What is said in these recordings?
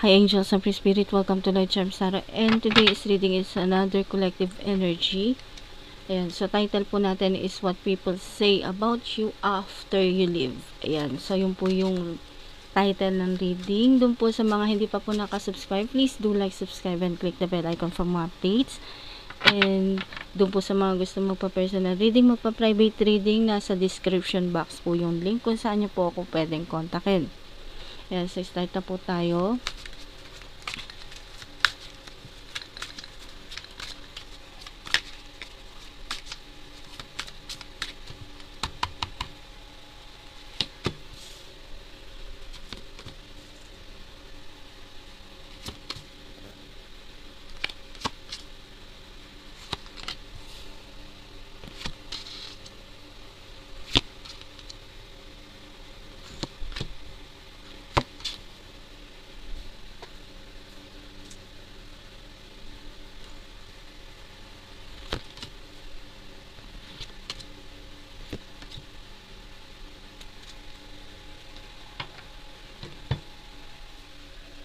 Hi angels and free spirit, welcome to Light Charm Sarah, and today's reading is another collective energy. Ayan, so title po natin is What People Say About You After You Leave. Ayan, so yun po yung title ng reading. Doon po sa mga hindi pa po nakasubscribe, please do like, subscribe, and click the bell icon for more updates. And doon po sa mga gusto magpa-personal reading, magpa-private reading, nasa description box po yung link kung saan nyo po ako pwedeng kontakin. Ayan, so start na po tayo.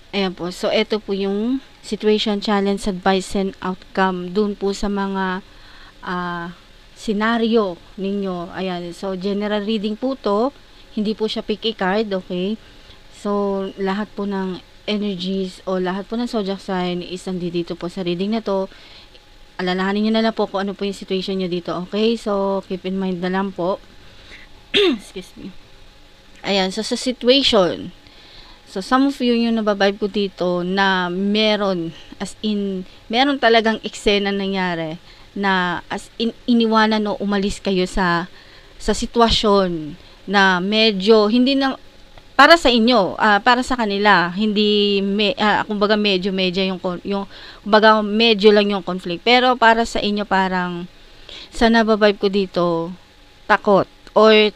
Ayan po. So, ito po yung situation, challenge, advice, and outcome. Doon po sa mga senaryo ninyo. Ayan. So, general reading po to. Hindi po siya picky card. Okay? So, lahat po ng energies o lahat po ng zodiac sign is nandito po sa reading na to. Alalahanin nyo na lang po kung ano po yung situation nyo dito. Okay? So, keep in mind na lang po. Excuse me. Ayan. So, sa situation, so, some of you yung nababibe ko dito na meron, as in, meron talagang eksena nangyari na as in, iniwanan o umalis kayo sa sitwasyon na medyo, hindi na, para sa inyo, para sa kanila, hindi, kumbaga medyo yung, kumbaga medyo lang yung conflict. Pero para sa inyo, parang, sa nababibe ko dito, takot, or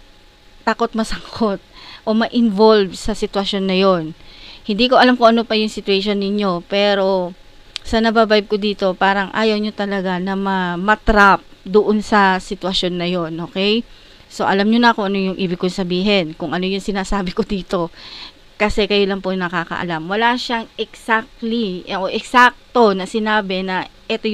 takot masangkot, o ma-involve sa sitwasyon na yon. Hindi ko alam kung ano pa yung situation ninyo, pero sa nababibe ko dito, parang ayaw nyo talaga na matrap doon sa sitwasyon na yon, okay? So, alam nyo na kung ano yung ibig kong sabihin, kung ano yung sinasabi ko dito, kasi kayo lang po yung nakakaalam. Wala siyang exactly, o eksakto na sinabi na ito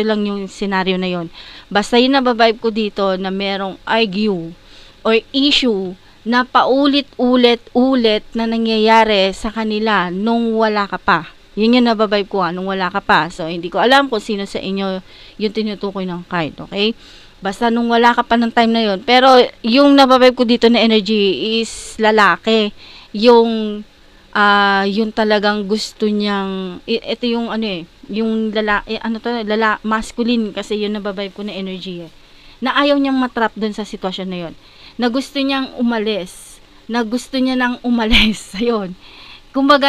lang yung scenario na yon. Basta yung nababibe ko dito na merong argue or issue na paulit-ulit na nangyayari sa kanila nung wala ka pa. Yun yung nababibe ko nung wala ka pa. So, hindi ko alam kung sino sa inyo yung tinutukoy ng card, okay? Basta nung wala ka pa ng time na yun. Pero, yung nababibe ko dito na energy is lalaki. Yung talagang gusto niyang, ito yung yung masculine kasi yung nababibe ko na energy na ayaw niyang matrap dun sa sitwasyon na yun. Na gusto niyang umalis. Ayun. Kumbaga,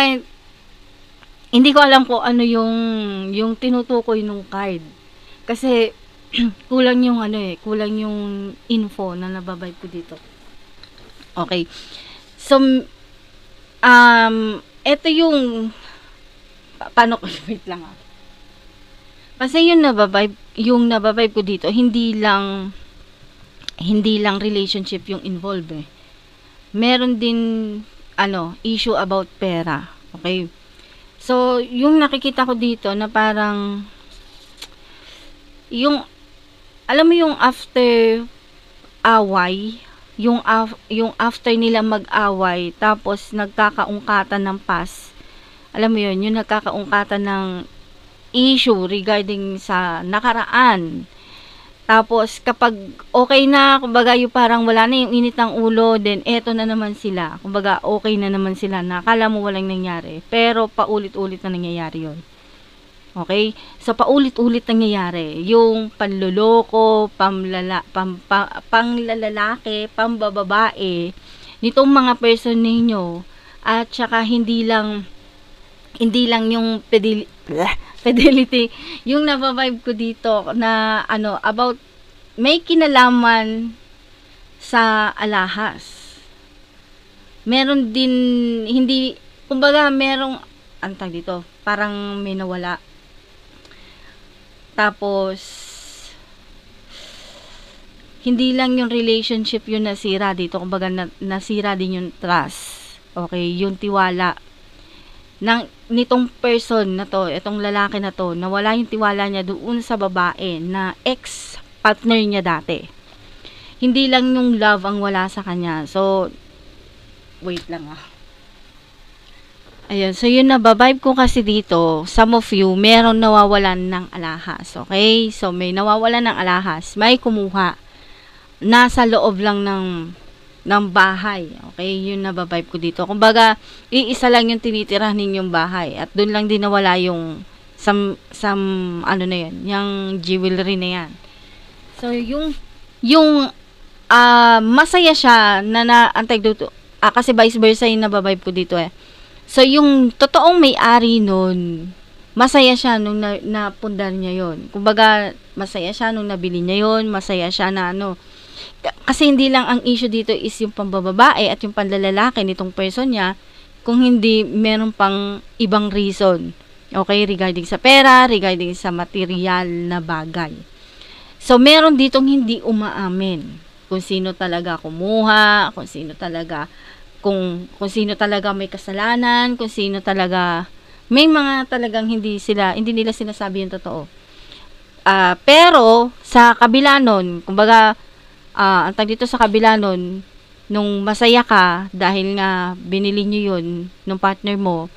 hindi ko alam kung ano yung tinutukoy nung card. Kasi, kulang yung info na nababibe ko dito. Okay. So, ito yung, paano ko, wait lang Kasi yung nababibe ko dito, hindi lang relationship yung involved Meron din issue about pera. Okay? So, yung nakikita ko dito na parang alam mo yung after away, yung after nila mag-away tapos nagkakaungkatan ng past. Alam mo yun, yung nagkakaungkatan ng issue regarding sa nakaraan. Tapos, kapag okay na, kumbaga yung parang wala na yung init ng ulo, then eto na naman sila. Kumbaga, okay na naman sila na akala mo walang nangyari. Pero, paulit-ulit na nangyayari yun. Okay? So, paulit-ulit nangyayari. Yung panloloko, panglalalaki, pambababae, nitong mga person ninyo, at saka hindi lang yung fidelity, yung nababibe ko dito na about may kinalaman sa alahas. Meron din hindi, kumbaga merong antag dito, parang may nawala. Tapos hindi lang yung relationship yung nasira dito, kumbaga nasira din yung trust. Okay, yung tiwala. nitong person na to, itong lalaki na to, nawala yung tiwala niya doon sa babae na ex-partner niya dati. Hindi lang yung love ang wala sa kanya. So, wait lang Ayan, so yun nababibe ko kasi dito, some of you, meron nawawalan ng alahas, okay? So, may nawawalan ng alahas, may kumuha. Nasa loob lang ng bahay, okay? Yun nababibe ko dito. Kumbaga, iisa lang yung tinitira ninyong bahay at doon lang din nawala yung ano na yun, yung jewelry na yan. So, yung masaya siya antay dito, kasi vice versa yung nababibe ko dito So, yung totoong may-ari nun, masaya siya nung napundar niya yon. Kumbaga, masaya siya nung nabili niya yon, masaya siya na kasi hindi lang ang issue dito is yung pambababae at yung panlalalaki nitong person niya, kung hindi meron pang ibang reason. Okay, regarding sa pera, regarding sa material na bagay. So, meron ditong hindi umaamin kung sino talaga kumuha, kung sino talaga may kasalanan, kung sino talaga, may mga talagang hindi nila sinasabi yung totoo. Pero, sa kabila nun, kumbaga, ang tag dito sa kabila nun, nung masaya ka, dahil nga binili nyo yun, nung partner mo,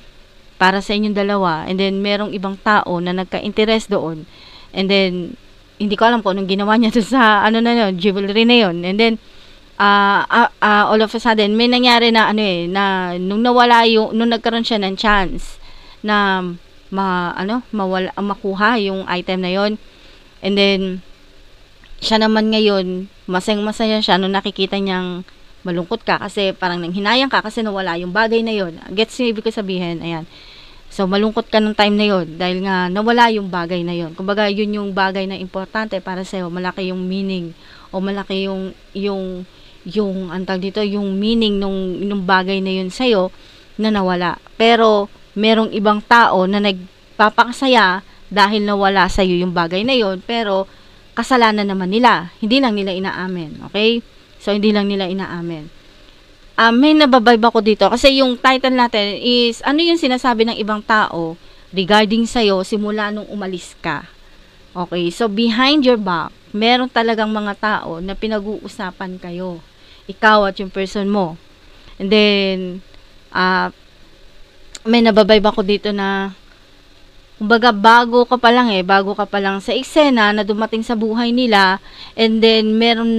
para sa inyong dalawa, and then merong ibang tao na nagka-interest doon, and then, hindi ko alam kung anong ginawa niya doon sa, jewelry na yun, and then, all of a sudden may nangyari na na nung nagkaroon siya ng chance na makuha yung item na yon, and then siya naman ngayon masaya siya nung nakikita niyang malungkot ka kasi parang nanghinayang ka kasi nawala yung bagay na yon. Gets niyo ibig ko sabihin? Ayan. So malungkot ka nung time na yon dahil nga nawala yung bagay na yon. Kumbaga yun yung bagay na importante para sa iyo, malaki yung meaning o malaki yung antag dito, yung meaning nung bagay na yun sa'yo na nawala. Pero, merong ibang tao na nagpapakasaya dahil nawala sa'yo yung bagay na yun, pero kasalanan naman nila. Hindi lang nila inaamin. Okay? So, hindi lang nila inaamin. May nababibe ako dito kasi yung title natin is, ano yung sinasabi ng ibang tao regarding sa'yo simula nung umalis ka. Okay? So, behind your back, meron talagang mga tao na pinag-uusapan kayo. Ikaw at yung person mo. And then, may nababibe ako dito na, kumbaga, bago ka pa lang sa eksena na dumating sa buhay nila, and then, meron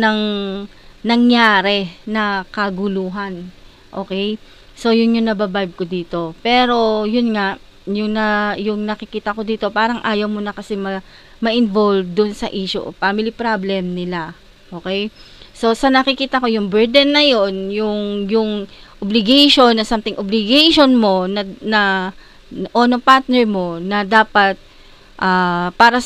nangyari na kaguluhan. Okay? So, yun yung nababibe ko dito. Pero, yun nga, yung nakikita ko dito, parang ayaw mo na kasi ma-involve dun sa issue o family problem nila. Okay? So, sa nakikita ko, yung burden na yon, yung obligation, na something obligation mo, o ng partner mo, na dapat, para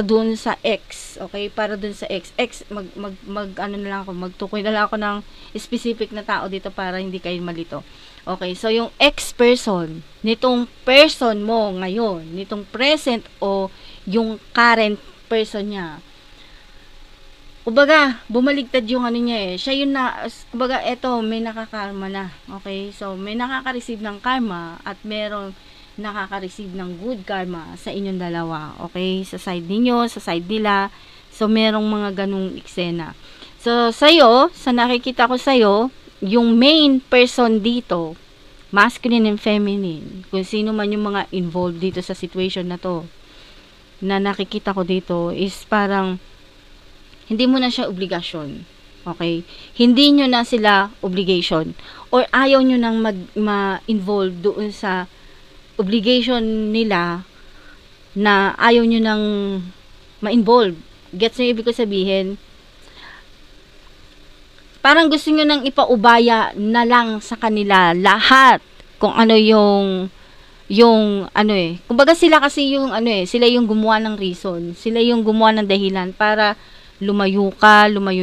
dun sa ex, okay? Para dun sa ex, magtukoy na lang ako ng specific na tao dito para hindi kayo malito. Okay, so yung ex-person, nitong person mo ngayon, nitong present o yung current person niya, kumbaga, bumaligtad yung niya siya yun kumbaga, eto, may nakakarma na. Okay? So, may nakaka-receive ng karma at merong nakaka-receive ng good karma sa inyong dalawa. Okay? Sa side ninyo, sa side nila. So, merong mga ganung eksena. So, sa'yo, sa nakikita ko sa'yo, yung main person dito, masculine and feminine, kung sino man yung mga involved dito sa situation na to, na nakikita ko dito, is parang, hindi mo na siya obligasyon. Okay? Hindi nyo na sila obligation. Or ayaw nyo nang ma-involve doon sa obligation nila na ayaw nyo nang ma-involve. Gets nyo ibig ko sabihin? Parang gusto nyo nang ipaubaya na lang sa kanila lahat kung ano yung kumbaga sila kasi yung sila yung gumawa ng reason. Sila yung gumawa ng dahilan para lumayo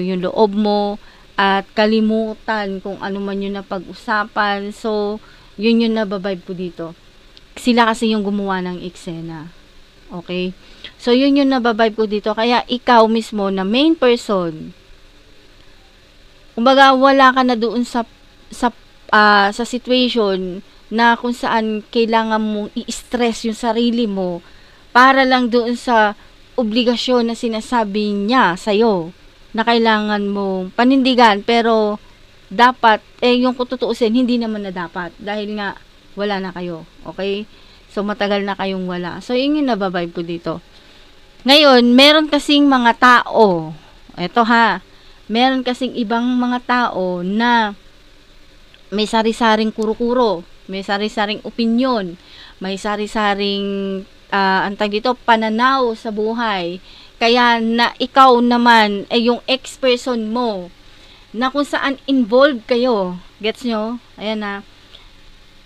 yung loob mo, at kalimutan kung ano man yung napag-usapan. So, yun yung nababibe ko dito. Sila kasi yung gumawa ng eksena. Okay? So, yun yung nababibe ko dito. Kaya, ikaw mismo na main person, kumbaga, wala ka na doon sa situation na kung saan kailangan mong i-stress yung sarili mo para lang doon sa obligasyon na sinasabi niya sa'yo na kailangan mong panindigan, pero dapat, yung kung tutuusin, hindi naman na dapat dahil nga wala na kayo, okay? So matagal na kayong wala. So yun yung nababibe ko dito. Ngayon, meron kasing mga tao, eto ha, meron kasing ibang mga tao na may sari-saring kuro-kuro, may sari-saring opinyon, may sari-saring antag dito, pananaw sa buhay. Kaya na ikaw naman ay yung ex-person mo na kung saan involved kayo. Gets nyo? Ayan na.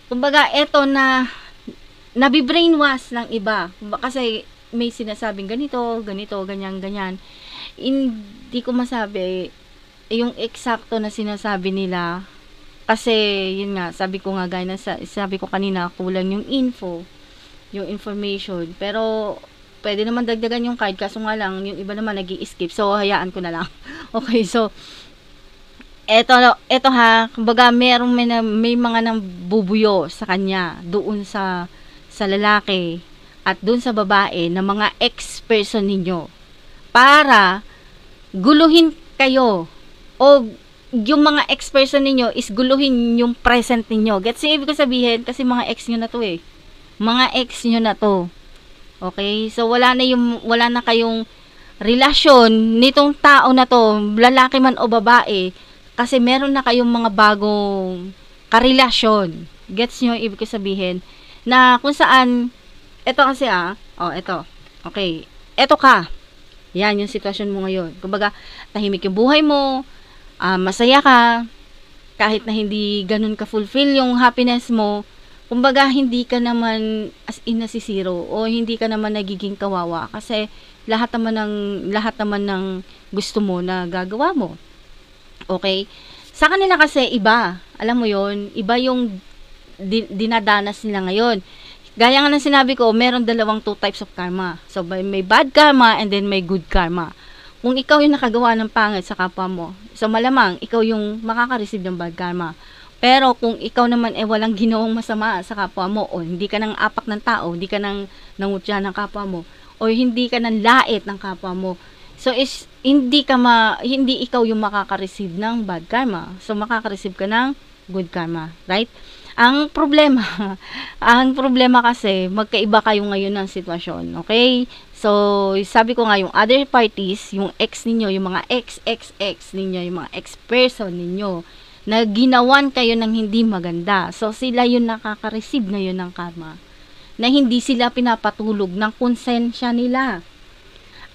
Kumbaga, eto na nabibrainwash ng iba. Kasi may sinasabing ganito, ganito, ganyan, ganyan. Hindi ko masabi yung eksakto na sinasabi nila. Kasi, yun nga, sabi ko nga, gaya na sabi ko kanina, kulang yung info, yung information. Pero, pwede naman dagdagan yung card, kaso nga lang, yung iba naman nag-i-skip. So, hayaan ko na lang. Okay, so, eto ha, kumbaga, may mga nang bubuyo sa kanya, doon sa lalaki, at doon sa babae, na mga ex-person ninyo, para guluhin kayo, o yung mga ex-person ninyo is guluhin yung present ninyo. Gets yung ibig ko sabihin? Kasi mga ex nyo na to eh. Mga ex nyo na to. Okay? So, wala na kayong relasyon nitong tao na to, lalaki man o babae, kasi meron na kayong mga bagong karelasyon. Gets nyo yung ibig ko sabihin? Na kung saan, eto kasi eto. Okay. Eto ka. Yan yung sitwasyon mo ngayon. Kumbaga, tahimik yung buhay mo, masaya ka, kahit na hindi ganun ka-fulfill yung happiness mo, kumbaga hindi ka naman as in nasisiro o hindi ka naman nagiging kawawa kasi lahat naman ng gusto mo na gagawa mo. Okay? Sa kanila kasi iba, alam mo yon, iba yung dinadanas nila ngayon. Gaya nga ng sinabi ko, meron two types of karma. So, may bad karma and then may good karma. Kung ikaw yung nakagawa ng pangit sa kapwa mo, so malamang ikaw yung makaka-receive ng bad karma. Pero kung ikaw naman walang ginawang masama sa kapwa mo, o hindi ka nang apak ng tao, hindi ka nang nangutya ng kapwa mo, o hindi ka nang lait ng kapwa mo, so hindi ikaw yung makaka-receive ng bad karma. So makaka-receive ka ng good karma, right? Ang problema kasi, magkaiba kayo ngayon ng sitwasyon, okay? So, sabi ko nga, yung other parties, yung ex ninyo, yung mga ex ninyo, yung mga ex-person ninyo, na ginawan kayo ng hindi maganda. So, sila yung nakaka-receive ngayon ng karma. Na hindi sila pinapatulog ng konsensya nila.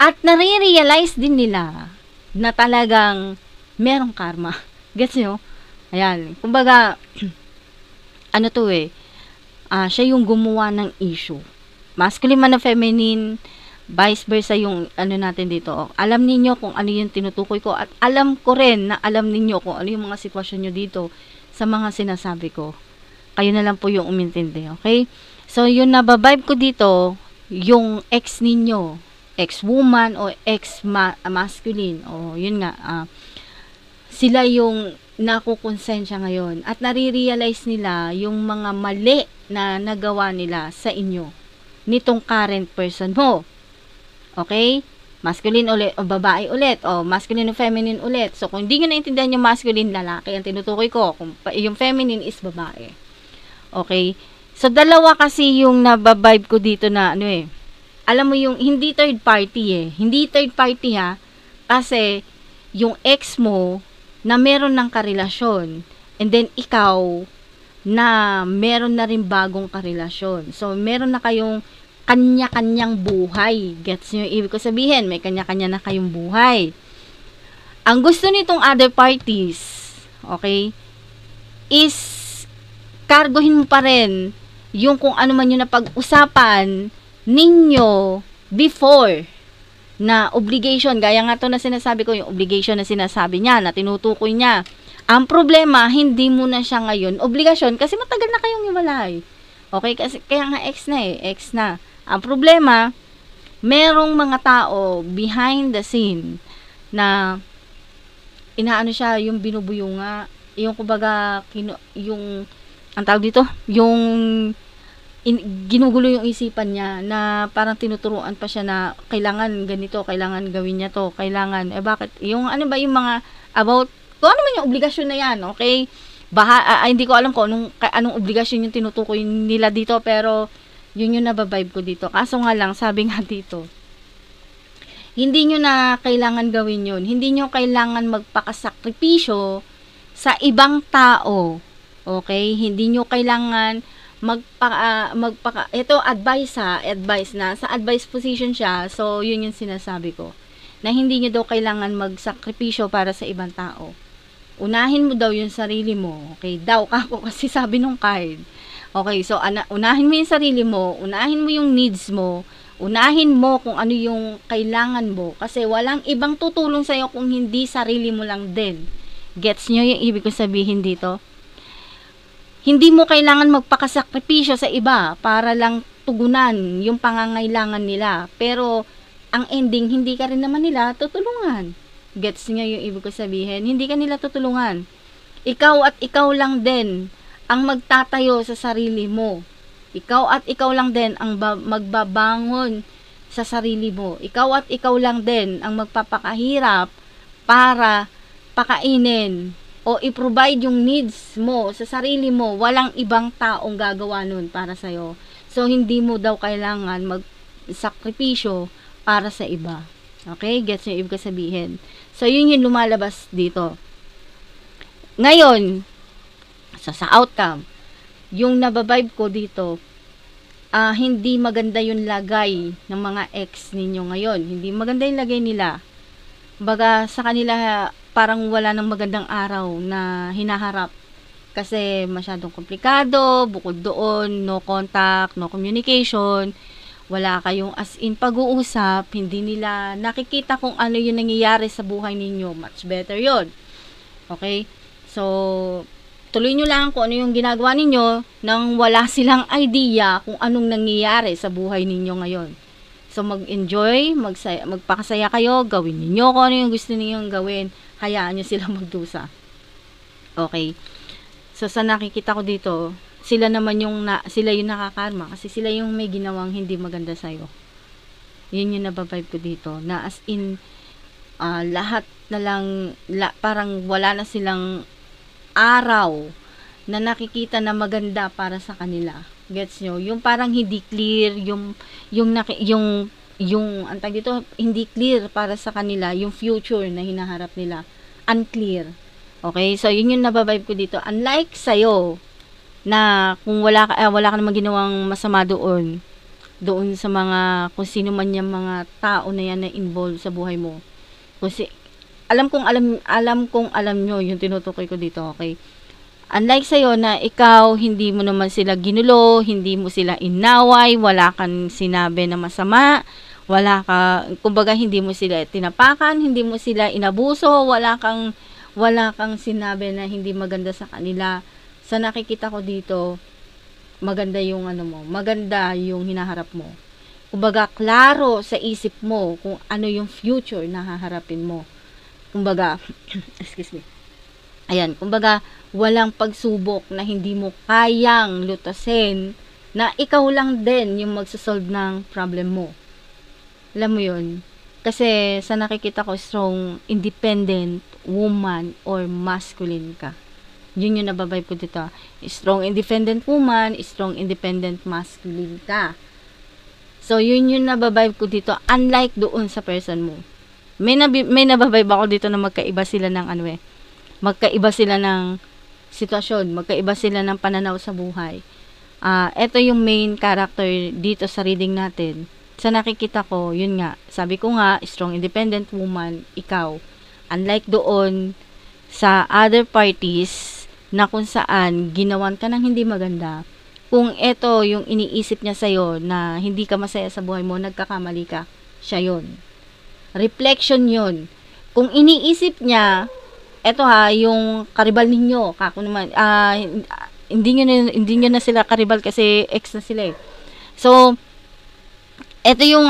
At nare-realize din nila na talagang merong karma. Gets nyo? Ayan. Kumbaga, siya yung gumawa ng issue. Masculine man o feminine, vice versa yung natin dito. Alam niyo kung ano yung tinutukoy ko at alam ko rin na alam niyo kung ano yung mga sitwasyon nyo dito sa mga sinasabi ko. Kayo na lang po yung umintindi, okay? So, yung nababibe ko dito, yung ex ninyo, ex-woman o ex-masculine, o yun nga, sila yung nakukonsensya ngayon at nare-realize nila yung mga mali na nagawa nila sa inyo nitong current person mo. Okay? Masculine ulit o babae ulit o masculine o feminine ulit. So kung hindi nyo naintindihan yung masculine, lalaki ang tinutukoy ko, kung yung feminine is babae. Okay? So dalawa kasi yung nababibe ko dito na alam mo yung hindi third party hindi third party kasi yung ex mo na meron ng karelasyon, and then ikaw na meron na rin bagong karelasyon. So, meron na kayong kanya-kanyang buhay. Gets nyo? Ibig ko sabihin, may kanya-kanya na kayong buhay. Ang gusto nitong other parties, okay, is kargohin mo pa rin yung kung ano man yung napag-usapan ninyo before na obligation, gaya nga to na sinasabi ko, yung obligation na sinasabi niya, na tinutukoy niya. Ang problema, hindi mo na siya ngayon obligasyon kasi matagal na kayong hiwalay. Okay? Kasi, kaya nga ex na. Ang problema, merong mga tao behind the scene na inaano siya, yung binubuyo nga, yung kumbaga, yung ang tawag dito, yung ginugulo yung isipan niya na parang tinuturuan pa siya na kailangan ganito, kailangan gawin niya to, kailangan, bakit, yung ano ba yung mga about, kung ano man yung obligasyon na yan, okay? Hindi ko alam kung anong obligasyon yung tinutukoy nila dito, pero yun yung nababibe ko dito. Kaso nga lang, sabi nga dito, hindi nyo na kailangan gawin yun. Hindi nyo kailangan magpakasakripisyo sa ibang tao. Okay? Hindi nyo kailangan ito advice na sa advice position siya. So yun yung sinasabi ko, na hindi nyo daw kailangan magsakripisyo para sa ibang tao. Unahin mo daw yung sarili mo. Okay, daw kako kasi sabi nung card. Okay, so unahin mo yung sarili mo, unahin mo yung needs mo, unahin mo kung ano yung kailangan mo, kasi walang ibang tutulong sa'yo kung hindi sarili mo lang din. Gets nyo yung ibig ko sabihin dito? Hindi mo kailangan magpakasakripisyo sa iba para lang tugunan yung pangangailangan nila. Pero, ang ending, hindi ka rin naman nila tutulungan. Gets nyo yung ibig ko sabihin? Hindi ka nila tutulungan. Ikaw at ikaw lang din ang magtatayo sa sarili mo. Ikaw at ikaw lang din ang magbabangon sa sarili mo. Ikaw at ikaw lang din ang magpapakahirap para pakainin o i-provide yung needs mo sa sarili mo. Walang ibang taong gagawa nun para sa'yo. So, hindi mo daw kailangan magsakripisyo para sa iba. Okay? Gets yung ibig sabihin. So, yun yung lumalabas dito. Ngayon, sa outcome, yung nababibe ko dito, hindi maganda yung lagay ng mga ex ninyo ngayon. Hindi maganda yung lagay nila. Baga sa kanila, parang wala nang magandang araw na hinaharap. Kasi masyadong komplikado, bukod doon, no contact, no communication, wala kayong as in pag-uusap, hindi nila nakikita kung ano yung nangyayari sa buhay ninyo. Much better yon. Okay? So, tuloy nyo lang kung ano yung ginagawa ninyo nang wala silang idea kung anong nangyayari sa buhay ninyo ngayon. So, mag-enjoy, magpakasaya kayo, gawin ninyo kung ano yung gusto ninyong gawin, hayaan nyo silang magdusa. Okay. So, sa nakikita ko dito, sila yung nakakarma kasi sila yung may ginawang hindi maganda sa'yo. Yun yung nababibe ko dito. Na as in, lahat na lang, parang wala na silang araw na nakikita na maganda para sa kanila. Gets nyo? Yung parang hindi clear, yung antag dito, hindi clear para sa kanila, yung future na hinaharap nila. Unclear. Okay? So, yun yung nababibe ko dito. Unlike sa'yo, na kung wala ka namang ginawang masama doon sa mga, kung sino man yung mga tao na yan na involved sa buhay mo. Kasi, alam kong nyo yung tinutukoy ko dito, okay? Unlike sa'yo na ikaw, hindi mo naman sila ginulo, hindi mo sila inaway, wala kang sinabi na masama, kumbaga hindi mo sila tinapakan, hindi mo sila inabuso, wala kang sinabi na hindi maganda sa kanila. Sa nakikita ko dito, maganda yung maganda yung hinaharap mo. Kumbaga, klaro sa isip mo kung ano yung future na haharapin mo. Kumbaga, excuse me. Ayan, kumbaga, walang pagsubok na hindi mo kayang lutasin na ikaw lang din yung magsasolve ng problem mo. Alam mo yun? Kasi sa nakikita ko, strong, independent woman or masculine ka. Yun yung nababibe ko dito. Strong, independent woman, strong, independent masculine ka. So, yun yung nababibe ko dito. Unlike doon sa person mo. May nababibe ako dito na magkaiba sila ng magkaiba sila ng sitwasyon, magkaiba sila ng pananaw sa buhay. Ito yung main character dito sa reading natin. Sa nakikita ko, yun nga, sabi ko nga, strong independent woman, ikaw. Unlike doon sa other parties na kung saan ginawan ka ng hindi maganda, kung ito yung iniisip niya sa'yo na hindi ka masaya sa buhay mo, nagkakamali ka, siya yun. Reflection yun. Kung iniisip niya, eto yung karibal ninyo, kako naman, hindi nyo na sila karibal kasi ex na sila eh. So, eto yung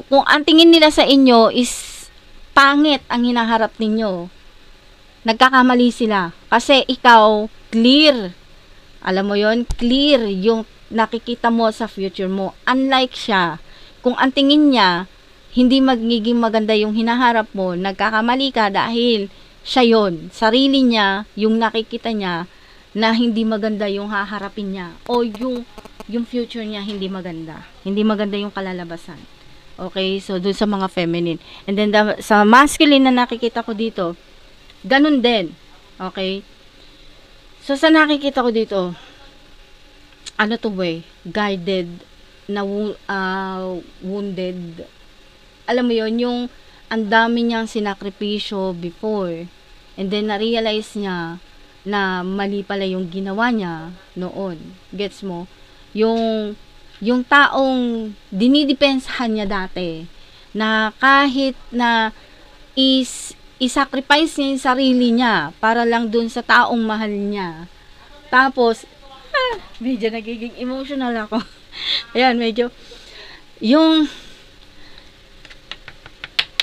kung ang tingin nila sa inyo is pangit ang hinaharap ninyo, nagkakamali sila. Kasi ikaw, clear Alam mo yon, clear yung nakikita mo sa future mo. Unlike siya, kung ang tingin niya, hindi magiging maganda yung hinaharap mo, nagkakamali ka dahil siya yon. Sarili niya, yung nakikita niya, na hindi maganda yung haharapin niya. O yung future niya, hindi maganda. Hindi maganda yung kalalabasan. Okay, so dun sa mga feminine. And then sa masculine na nakikita ko dito, ganun din. Okay? So sa nakikita ko dito, ano to guided na wounded. Alam mo yon, yung ang dami niyang sinakripisyo before. And then na-realize niya na mali pala yung ginawa niya noon. Gets mo? Yung taong dinidepensahan niya dati, na kahit na isacrifice niya yung sarili niya para lang dun sa taong mahal niya. Tapos, medyo nagiging emotional ako. Ayan, medyo, yung,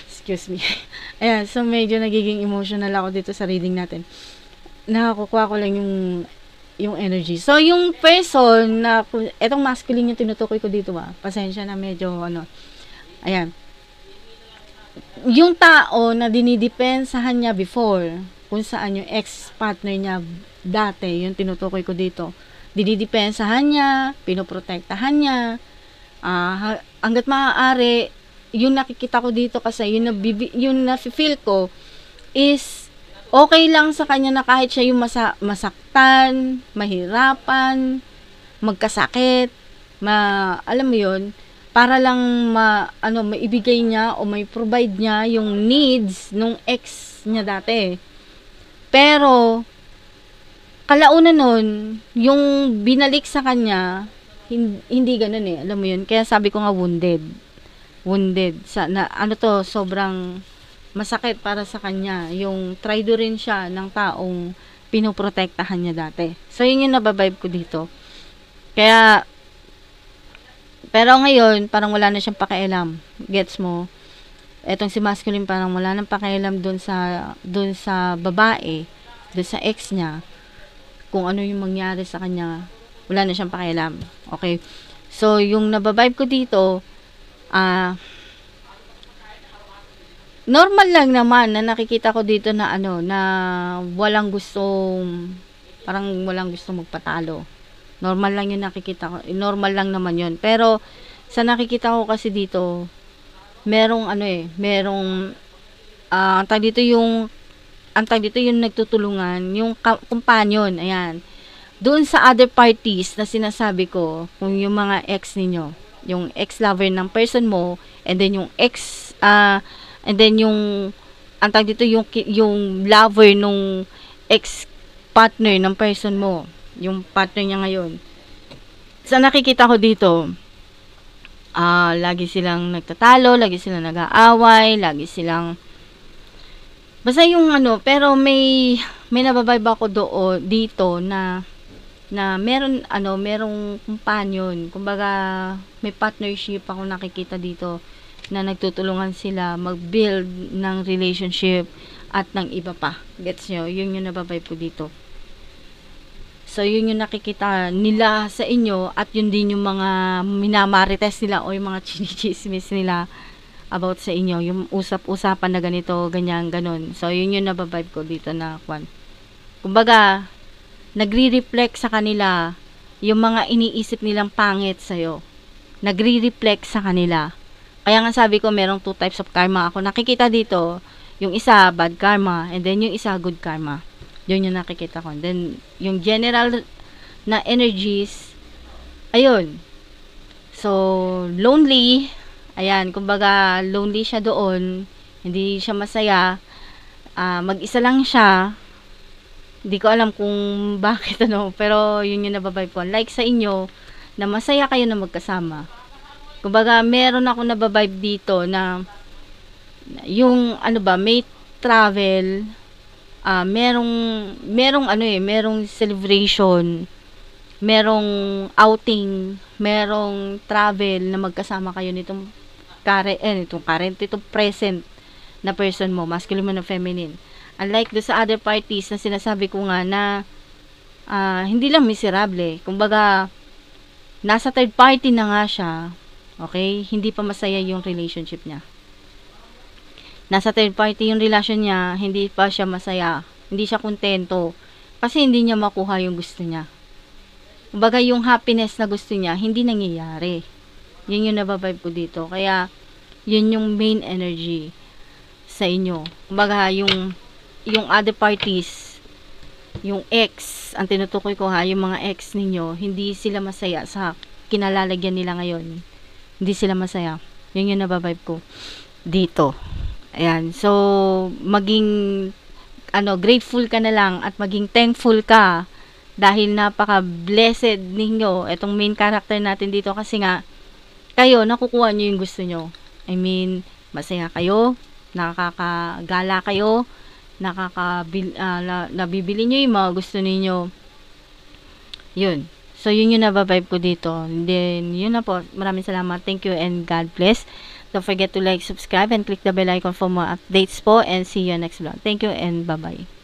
excuse me. Ayan, so medyo nagiging emotional ako dito sa reading natin. Nakakukuha ko lang yung energy. So, yung person na, etong masculine yung tinutukoy ko dito pasensya na medyo, ayan. Yung tao na dinidepensahan niya before, kung saan yung ex-partner niya dati, yung tinutukoy ko dito, dinidepensahan niya, pinoprotektahan niya, hanggat maaari, yung nakikita ko dito kasi, yung na-feel ko, is, okay lang sa kanya na kahit siya yung masaktan, mahirapan, magkasakit, alam mo yun, para lang maibigay niya o may provide niya yung needs nung ex niya dati. Pero, kalaunan nun, yung binalik sa kanya, hindi ganun alam mo yun. Kaya sabi ko nga wounded. Sobrang masakit para sa kanya. Yung traitor rin siya ng taong pinoprotektahan niya dati. So, yun yung nababibe ko dito. Kaya, pero ngayon, parang wala na siyang pakialam. Gets mo? Etong si masculine parang wala nang pakialam dun sa babae, dun sa ex niya. Kung ano yung mangyari sa kanya, wala na siyang pakialam. Okay? So, yung nababibe ko dito, normal lang naman na nakikita ko dito na na walang gustong magpatalo. Normal lang yung nakikita ko. Normal lang naman yun. Pero sa nakikita ko kasi dito, merong ang tag dito yung nagtutulungan, yung companion, ayan. Doon sa other parties na sinasabi ko, kung yung mga ex ninyo, yung ex-lover ng person mo, and then yung and then yung antag dito yung lover nung ex-partner ng person mo, yung partner niya ngayon. Sa nakikita ko dito, lagi silang nagtatalo, lagi silang nag-aaway, lagi silang basta yung pero may nababibe ako dito na merong companion, kumbaga may partnership ako nakikita dito na nagtutulungan sila mag-build ng relationship at ng iba pa. Gets nyo? Yun yung nababibe ko dito. So, yun yung nakikita nila sa inyo at yun din yung mga minamarites nila o yung mga chinichismis nila about sa inyo. Yung usap-usapan na ganito, ganyan, ganon. So, yun yung nababibe ko dito na kumbaga, nagre-reflect sa kanila yung mga iniisip nilang pangit sa'yo. Nagre-reflect sa kanila. Kaya nga sabi ko, merong 2 types of karma ako. Nakikita dito, yung isa, bad karma, and then yung isa, good karma. Yun yung nakikita ko. And then, yung general na energies, ayun. So, lonely, ayan, kumbaga, lonely siya doon, hindi siya masaya, mag-isa lang siya, hindi ko alam kung bakit pero yun yung nababibe ko. Like sa inyo, na masaya kayo na magkasama. Kumbaga, meron ako nababibe dito na yung may travel, merong celebration, merong outing, merong travel na magkasama kayo nitong present na person mo, masculine man o feminine. Unlike do sa other parties na sinasabi ko nga na hindi lang miserable. Kumbaga, nasa third party na nga siya. Okay? Hindi pa masaya yung relationship niya. Nasa third party yung relasyon niya, hindi pa siya masaya. Hindi siya kontento. Kasi hindi niya makuha yung gusto niya. Kumbaga, yung happiness na gusto niya, hindi nangyayari. Yun yung nababibe ko dito. Kaya, yun yung main energy sa inyo. Kumbaga, yung other parties, yung ex, ang tinutukoy ko ha, yung mga ex ninyo, hindi sila masaya sa kinalalagyan nila ngayon. Hindi sila masaya. Yun yung nababibe ko dito. Ayan. So, maging grateful ka na lang at maging thankful ka dahil napaka-blessed ninyo itong main character natin dito kasi nga kayo, nakukuha nyo yung gusto nyo. I mean, masaya kayo, nakakagala kayo, nabibili nyo yung mga gusto ninyo. Yun. So, yun yung nababibe ko dito. And then, yun na po. Maraming salamat. Thank you and God bless. Don't forget to like, subscribe, and click the bell icon for more updates po. And see you next vlog. Thank you and bye-bye.